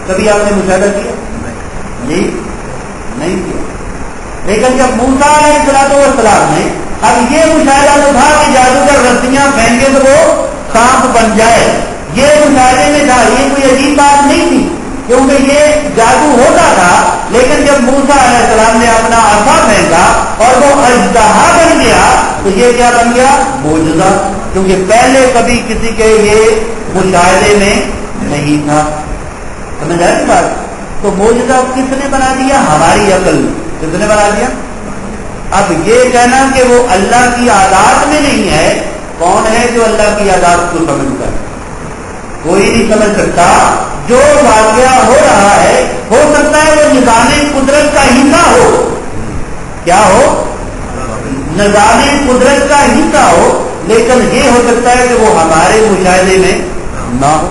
کبھی آپ نے مشاہدہ کیا؟ نہیں کیا. لیکن جب موسیٰ علیہ السلام نے اب یہ مشاہدہ تو تھا کہ جادوگر رسیاں پھینکے تو وہ سانپ بن جائے، یہ مشاہدے میں تھا، یہ کوئی عجیب بات نہیں تھی کیونکہ یہ جادو ہوتا تھا. لیکن جب موسیٰ علیہ السلام نے اپنا عصا پھینکا اور وہ اژدہا بن گیا تو یہ کیا بن گیا؟ معجزہ، کیونکہ پہلے کبھی کسی کے یہ مشاہدے میں نہیں تھا. سمجھ آئی بات؟ تو معجزہ کس نے بنا دیا؟ ہماری عقل. کس نے بنا دیا؟ اب یہ کہنا کہ وہ اللہ کی عادات میں نہیں ہے، کون ہے جو اللہ کی عادات کو سمجھتا ہے؟ کوئی نہیں سمجھ سکتا. جو واقعہ ہو رہا ہے ہو سکتا ہے وہ نظام قدرت کا حصہ ہو. کیا ہو؟ نظام قدرت کا حصہ ہو، لیکن یہ ہو سکتا ہے کہ وہ ہمارے مشاہدے میں نہ ہو.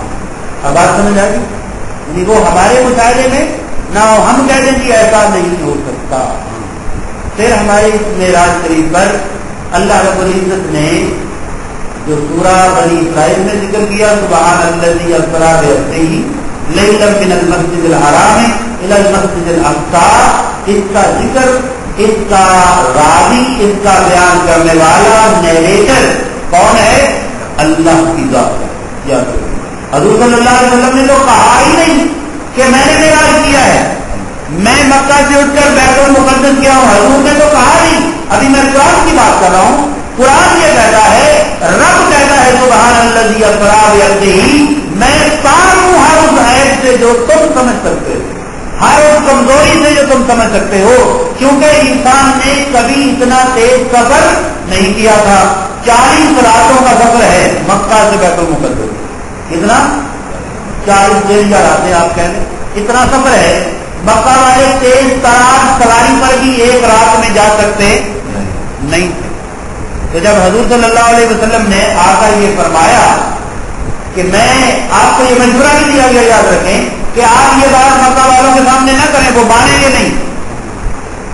اب بات سمجھ آ گئی؟ یعنی وہ ہمارے مشاہدے میں نہ ہو، ہم کہتے ہیں کہ ایسا نہیں ہو سکتا. پھر ہمارے اس معراج شریف پر اللہ رب العزت نے جو سورہ بنی اسرائیل میں ذکر کیا، سبحان الذی اسری بعبدہ لیلا من المسجد الحرام الی المسجد الاقصی، اس کا ذکر، اس کا راوی، اس کا بیان کرنے والا نیریٹر کون ہے؟ اللہ کی ذات ہے. حضور صلی اللہ علیہ وسلم نے تو کہا ہی نہیں کہ میں نے معراج کیا ہے، میں مکہ سے اٹھ کر بیت المقدس گیا ہوں. حضور نے تو کہا نہیں. ابھی میں قرآن کی بات کر رہا ہوں. قرآن یہ کہتا ہے، رب کہتا ہے سبحان الذی اسری بعبدہ، میں پاک ہوں ہر اس عیب سے جو تم سمجھ سکتے ہو، ہر اس کمزوری سے جو تم سمجھ سکتے ہو، کیونکہ انسان نے کبھی اتنا تیز سفر نہیں کیا تھا. 40 راتوں کا سفر ہے مکہ سے بیت المقدس. کتنا؟ 40 دن کا راتیں آپ کہہ لیں، اتنا سفر ہے. مکہ والے تیز تراز سواری پر بھی ایک رات میں جا سکتے نہیں تھے. تو جب حضور صلی اللہ علیہ وسلم نے آ کر یہ فرمایا کہ میں آپ کو یہ مشورہ بھی دیا گیا، یاد رکھیں کہ آپ یہ بات مکہ والوں کے سامنے نہ کریں، وہ مانیں گے نہیں،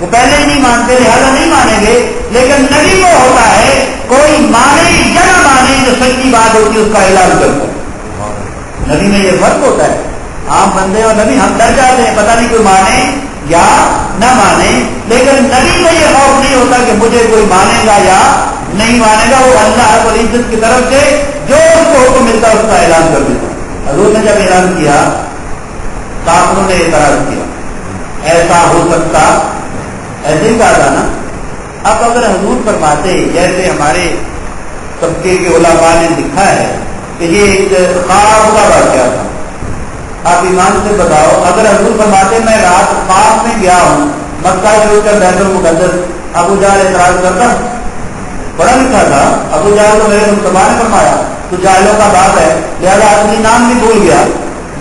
وہ پہلے ہی نہیں مانتے، لہٰذا نہیں مانیں گے. لیکن نبی وہ ہوتا ہے کوئی مانے یا نہ مانے، جو سچی بات ہوتی ہے اس کا اعلان کرتا ہے. نبی میں یہ فرق ہوتا ہے. عام بندے اور نبی ہم ڈر جاتے ہیں، پتہ نہیں کوئی مانے یا نہ مانے، لیکن نبی کو یہ خوف نہیں ہوتا کہ مجھے کوئی مانے گا یا نہیں مانے گا. وہ اللہ رب العزت کی طرف سے جو اس کو حکم ملتا ہے اس کا اعلان کر دیتا. حضور نے جب اعلان کیا کافروں نے اعتراض کیا، ایسا ہو سکتا؟ ایسے ہی کہا تھا نا. اب اگر حضور فرماتے جیسے ہمارے طبقے کے علماء نے لکھا ہے کہ یہ ایک خواب کا واقعہ تھا، آپ ایمان سے بتاؤ اگر حضور فرماتے میں رات خواب میں گیا ہوں مکہ سے اٹھ کر بیت المقدس، ابو جہل اعتراض کرتا؟ پڑھا لکھا تھا ابو جہل تو میرے مصطفیٰ نے فرمایا تو جاہلوں کا باپ ہے، لہٰذا اپنی نام بھی بھول گیا،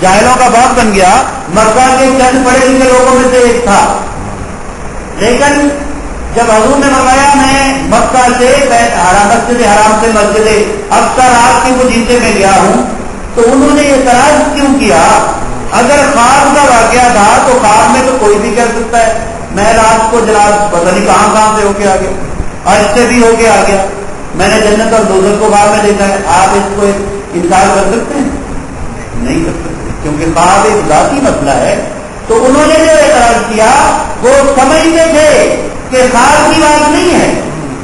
جاہلوں کا باپ بن گیا. مکہ کے چند پڑھے لکھے لوگوں میں سے ایک تھا. لیکن جب حضور نے فرمایا میں مکہ سے مسجد حرام سے مسجد اقصی رات کے مجیزے میں گیا ہوں، تو انہوں نے اعتراض کیوں کیا؟ اگر خواب کا واقعہ تھا تو خواب میں تو کوئی بھی کہہ سکتا ہے میں رات کو جناب پتہ نہیں کہاں سے ہو کے آ گیا، آج سے بھی ہو کے آ گیا، میں نے جنت اور دوزخ کو خواب میں دیکھا ہے. آپ اس کو انکار کر سکتے ہیں؟ نہیں کر سکتے، کیونکہ خواب ایک ذاتی مسئلہ ہے. تو انہوں نے جو اعتراض کیا وہ سمجھتے تھے کہ خواب کی بات نہیں ہے،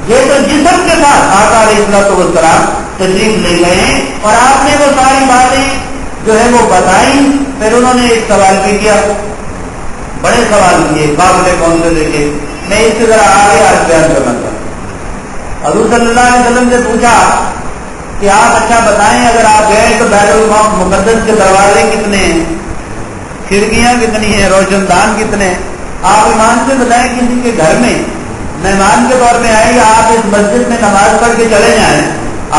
یہ تو جسم کے ساتھ آقا علیہ السلام تشریف لے گئے ہیں. اور آپ نے وہ ساری باتیں جو ہے وہ بتائیں. پھر انہوں نے ایک سوال بھی کیا، بڑے سوال کیے، قابل کون سے دیکھے. میں اس سے ذرا آگے آج بیان کرنا چاہتا ہوں. حضور صلی اللہ علیہ وسلم سے پوچھا کہ آپ اچھا بتائیں اگر آپ گئے تو بیت المقدس کے دروازے کتنے ہیں، کھڑکیاں کتنی ہیں، روشن دان کتنے ہیں؟ آپ ایمان سے بتائیں کسی کے گھر میں مہمان کے طور میں آئے یا آپ اس مسجد میں نماز پڑھ کے چلے جائیں،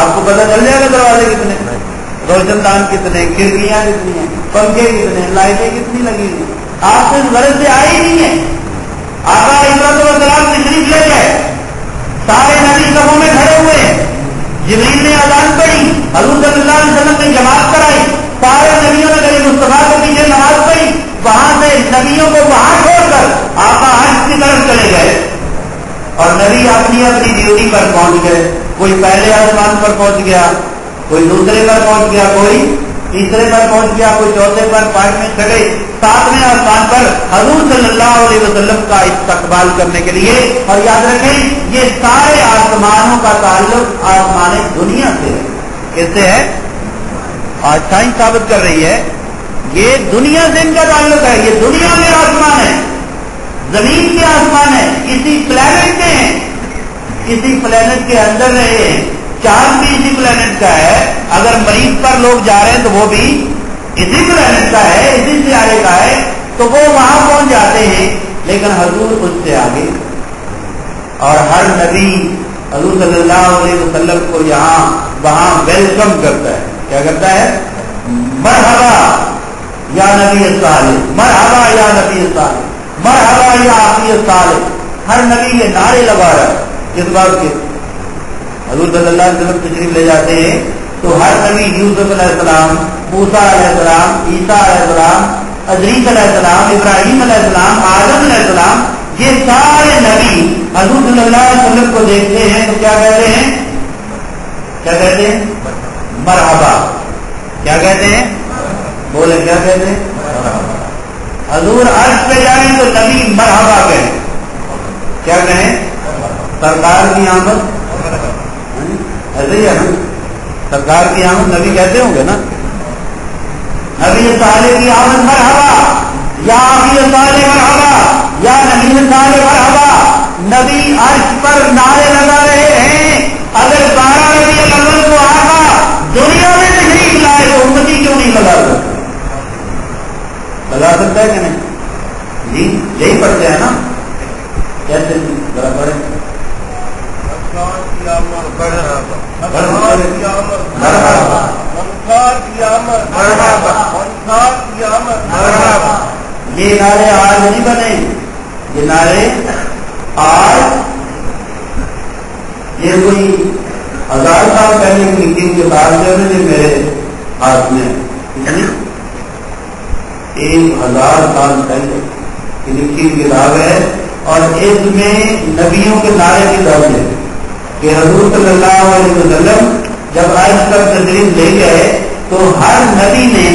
آپ کو پتہ چل جائے گا دروازے کتنے، روشن دان کتنے، کھڑکیاں کتنی ہیں، پنکھے کتنے، لائٹیں کتنی لگی ہوئی. آپ تو اس غرض سے آئے ہی نہیں ہیں. آقا علیہ السلام تشریف لے گئے، سارے نبی صفوں میں کھڑے ہوئے ہیں، جبریل نے اذان پڑھی، حضور صلی اللہ علیہ وسلم نے جماعت کرائی، سارے نبیوں نے نبی مصطفیٰ کے پیچھے نماز پڑھی. وہاں سے نبیوں کو وہاں چھوڑ کر آقا حج کی طرف چلے گئے اور نبی اپنی اپنی ڈیوٹی پر پہنچ گئے. کوئی پہلے آسمان پر پہنچ گیا، کوئی دوسرے پر پہنچ گیا، کوئی تیسرے پر پہنچ گیا، کوئی چوتھے پر، پانچویں، چھٹے، ساتویں آسمان پر حضور صلی اللہ علیہ وسلم کا استقبال کرنے کے لیے. اور یاد رکھیں یہ سارے آسمانوں کا تعلق آسمان دنیا سے ہے. کس سے ہے؟ آج سائنس ثابت کر رہی ہے یہ دنیا سے ان کا تعلق ہے. یہ دنیا میں آسمان ہے، زمین کے آسمان ہے، کسی پلانٹ کے ہیں، کسی پلانٹ کے اندر رہے ہیں. چاند بھی اسی پلانٹ کا ہے. اگر مریض پر لوگ جا رہے ہیں تو وہ بھی اسی پلانٹ کا ہے، اسی سیارے کا ہے، تو وہ وہاں پہنچ جاتے ہیں. لیکن حضور اس سے آگے. اور ہر نبی حضور صلی اللہ علیہ وسلم کو یہاں وہاں ویلکم کرتا ہے. کیا کرتا ہے؟ مرحبا یا نبی صالح، مرحبا یا نبی صالح، مرحبا یا عقی صالح. ہر نبی یہ نعرے لگا رہا ہے. اس بات کے حضور صلی اللہ علیہ وسلم تشریف لے جاتے ہیں تو ہر نبی یوسف علیہ السلام، موسیٰ علیہ السلام، عیسیٰ علیہ السلام، ادریس علیہ السلام، ابراہیم علیہ السلام، آدم علیہ السلام، یہ سارے نبی حضور صلی اللہ علیہ وسلم کو دیکھتے ہیں تو کیا کہتے ہیں؟ کیا کہتے ہیں؟ مرحبا. کیا کہتے ہیں؟ بولے کیا کہتے ہیں؟ حضور عرش پہ جائیں تو نبی مرحبا کہیں. کیا کہیں؟ سرکار کی آمد. ایسے ہی ہے نا، سرکار کی آمد نبی کہتے ہوں گے نا. نبی صالح کی آمد مرحبا یا عقی صالح مرحبا یا نبی صالح مرحبا. نبی عرش پر نعرے لگا رہے ہیں. اگر 12 ربیع الاول کو آقا دنیا میں تشریف لائے تو امتی کیوں نہیں لگا سکتا؟ لگا سکتا ہے کہ نہیں؟ جی یہی پڑھتے ہیں نا. کیسے ذرا پڑھیں. یہ نعرے آج نہیں بنے، یہ نعرے آج یہ کوئی 1000 سال پہلے کی لکھی ہوئی کتاب جو ہے میرے ہاتھ میں 1000 سال پہلے کی لکھی ہوئی کتاب ہے. اور اس میں نبیوں کے نعرے کی درج ہے کہ حضور صلی اللہ علیہ وسلم جب عرش پر تشریف لے گئے تو ہر نبی نے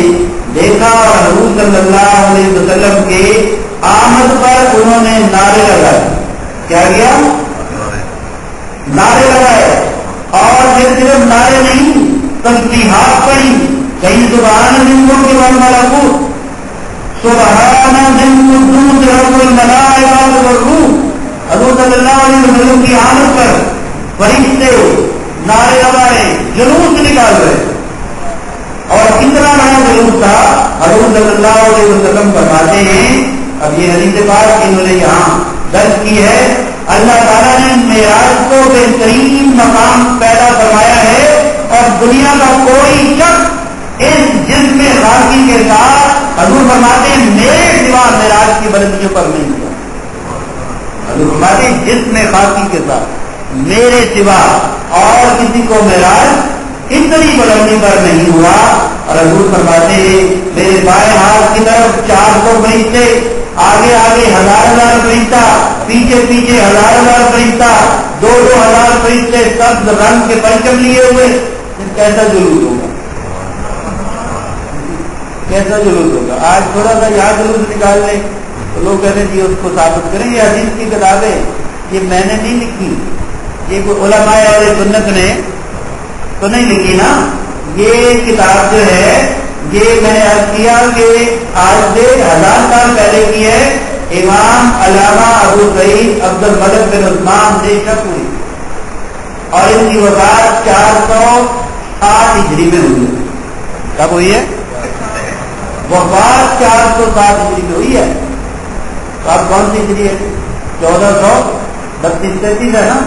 دیکھا اور حضور صلی اللہ علیہ وسلم کے آمد پر انہوں نے نعرے لگائے. کیا کیا؟ نعرے لگائے. اور یہ صرف نعرے نہیں، تسبیحات پڑھی. کہیں سبحان ذی الملک والملکوت، سبحان ذی القدوس رب الملائکۃ والروح. حضور صلی اللہ علیہ وسلم کی آمد پر فرشتے نعرے لگا رہے، جلوس نکال رہے. اور کتنا بڑا جلوس تھا. حضور صلی اللہ علیہ وسلم فرماتے ہیں، اب یہ حدیث پاک انہوں نے یہاں درج کی ہے، اللہ تعالیٰ نے معراج کو بہترین مقام پیدا فرمایا ہے اور دنیا کا کوئی شخص اس جسم خاکی کے ساتھ، حضور فرماتے ہیں میرے سوا معراج کی بلندیوں پر نہیں ہوا. حضور فرماتے ہیں جسم خاکی کے ساتھ میرے سوا اور کسی کو معراج اتنی بلندی پر نہیں ہوا. اور حضور فرماتے ہیں میرے بائیں ہاتھ کی طرف 400 فرشتے، آگے آگے 1000 فرشتہ، پیچھے پیچھے 1000 فرشتہ، 2000 فرشتے سبز رنگ کے پرچم لیے ہوئے. کیسا جلوس ہوگا، کیسا جلوس ہوگا. آج تھوڑا سا یہاں جلوس نکال لیں تو لوگ کہتے ہیں جی اس کو ثابت کریں. یہ حدیث کی کتابیں یہ میں نے نہیں لکھی، یہ کوئی علماء اور سنت نے تو نہیں لکھی نا. یہ کتاب جو ہے یہ میں نے عرض کیا کہ آج سے 1000 سال پہلے کی ہے. امام علامہ ابو سعید عبد الملک بن عثمان دیشپوری، اور ان کی وفات 460 ہجری میں ہوئی ہے. کب ہوئی ہے؟ وفات 460 ہجری میں ہوئی ہے. تو اب کون سی ہجری ہے؟ 1432-33 ہے نا.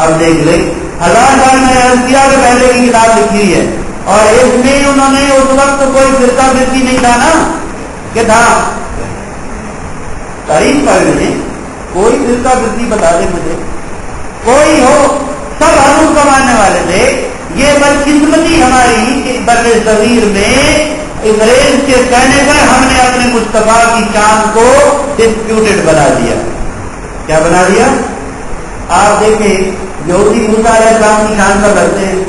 اب دیکھ لیں 1000 سال میں عرض کیا کہ پہلے کی کتاب لکھی ہوئی ہے. اور اس میں انہوں نے اس وقت کوئی فرقہ فرقی نہیں تھا نا، کہ تھا تاریخ پڑھ لیں کوئی فرقہ فرقی بتا دیں مجھے، کوئی ہو. سب حضور کو ماننے والے تھے. یہ بدقسمتی ہماری کہ بر صغیر میں انگریز کے کہنے پر ہم نے اپنے مصطفیٰ کی شان کو ڈسپیوٹڈ بنا دیا. کیا بنا دیا؟ آپ دیکھیں یہودی موسیٰ علیہ السلام کی شان کا لڑتے ہیں،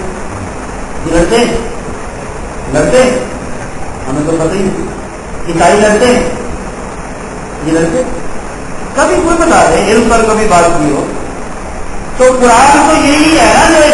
لڑتے ہمیں تو پتہ ہی نہیں، عیسائی لڑتے ہیں، یہ لڑتے کبھی کوئی بتا دے علم پر کبھی بات کی ہو تو قرآن تو یہی ہے نا جو